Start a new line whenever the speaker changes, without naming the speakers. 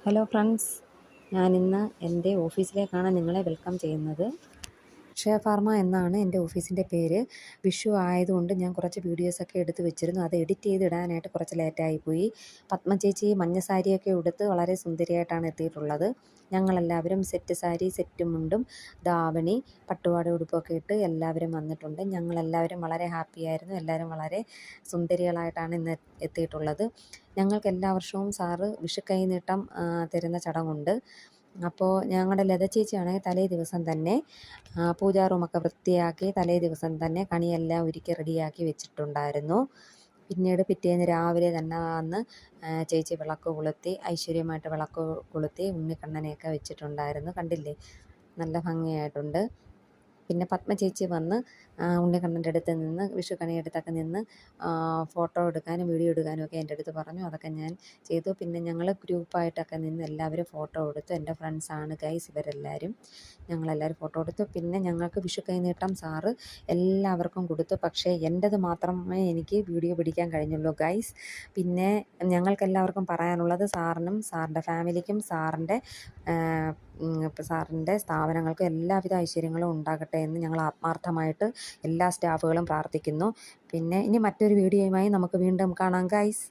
Hello friends, ഞാനിന്ന് എൻ്റെ ഓഫീസിലേക്കാണ് നിങ്ങളെ വെൽക്കം ചെയ്യുന്നത്. അക്ഷയ ഫാർമ എന്നാണ് എൻ്റെ ഓഫീസിൻ്റെ പേര്. വിഷു ആയതുകൊണ്ട് ഞാൻ കുറച്ച് വീഡിയോസൊക്കെ എടുത്ത് വെച്ചിരുന്നു. അത് എഡിറ്റ് ചെയ്തിടാനായിട്ട് കുറച്ച് ലേറ്റായിപ്പോയി. പത്മ ചേച്ചി മഞ്ഞ സാരിയൊക്കെ ഉടുത്ത് വളരെ സുന്ദരിയായിട്ടാണ് എത്തിയിട്ടുള്ളത്. ഞങ്ങളെല്ലാവരും സെറ്റ് സാരി, സെറ്റ് മുണ്ടും, ധാവണി, പട്ടുപാവാട ഉടുപ്പൊക്കെ ഇട്ട് എല്ലാവരും വന്നിട്ടുണ്ട്. ഞങ്ങളെല്ലാവരും വളരെ ഹാപ്പിയായിരുന്നു. എല്ലാവരും വളരെ സുന്ദരികളായിട്ടാണ് ഇന്ന് എത്തിയിട്ടുള്ളത്. ഞങ്ങൾക്ക് എല്ലാ വർഷവും സാറ് വിഷുക്കൈനീട്ടം തരുന്ന ചടങ്ങുണ്ട്. അപ്പോൾ ഞങ്ങളുടെ ലത ചേച്ചിയാണെങ്കിൽ തലേ ദിവസം തന്നെ പൂജാ റൂമൊക്കെ വൃത്തിയാക്കി തലേ ദിവസം തന്നെ കണിയെല്ലാം ഒരുക്കി റെഡിയാക്കി വെച്ചിട്ടുണ്ടായിരുന്നു. പിന്നീട് പിറ്റേന്ന് രാവിലെ തന്നെ വന്ന് ചേച്ചി വിളക്ക് കൊളുത്തി ഐശ്വര്യമായിട്ട് വിളക്ക് കൊളുത്തി ഉണ്ണിക്കണ്ണനെയൊക്കെ വെച്ചിട്ടുണ്ടായിരുന്നു. കണ്ടില്ലേ, നല്ല ഭംഗിയായിട്ടുണ്ട്. പിന്നെ പത്മ ചേച്ചി വന്ന് ഉണ്ണിക്കണ്ണൻ്റെ അടുത്ത് നിന്ന് വിഷുക്കണിയടുത്തൊക്കെ നിന്ന് ഫോട്ടോ എടുക്കാനും വീഡിയോ എടുക്കാനും ഒക്കെ എൻ്റെ അടുത്ത് പറഞ്ഞു. അതൊക്കെ ഞാൻ ചെയ്തു. പിന്നെ ഞങ്ങൾ ഗ്രൂപ്പായിട്ടൊക്കെ നിന്ന് എല്ലാവരും ഫോട്ടോ എടുത്തു. എൻ്റെ ഫ്രണ്ട്സാണ് ഗൈസ് ഇവരെല്ലാവരും. ഞങ്ങളെല്ലാവരും ഫോട്ടോ എടുത്തു. പിന്നെ ഞങ്ങൾക്ക് വിഷു കൈനീട്ടം സാറ് എല്ലാവർക്കും കൊടുത്തു. പക്ഷേ എൻ്റേത് മാത്രമേ എനിക്ക് വീഡിയോ പിടിക്കാൻ കഴിഞ്ഞുള്ളൂ ഗൈസ്. പിന്നെ ഞങ്ങൾക്കെല്ലാവർക്കും പറയാനുള്ളത് സാറിനും സാറിൻ്റെ ഫാമിലിക്കും സാറിൻ്റെ സ്ഥാപനങ്ങൾക്കും എല്ലാവിധ ഐശ്വര്യങ്ങളും ഉണ്ടാകട്ടെ എന്ന് ഞങ്ങൾ ആത്മാർത്ഥമായിട്ട് എല്ലാ സ്റ്റാഫുകളും പ്രാർത്ഥിക്കുന്നു. പിന്നെ ഇനി മറ്റൊരു വീഡിയോയുമായി നമുക്ക് വീണ്ടും കാണാം ഗൈസ്.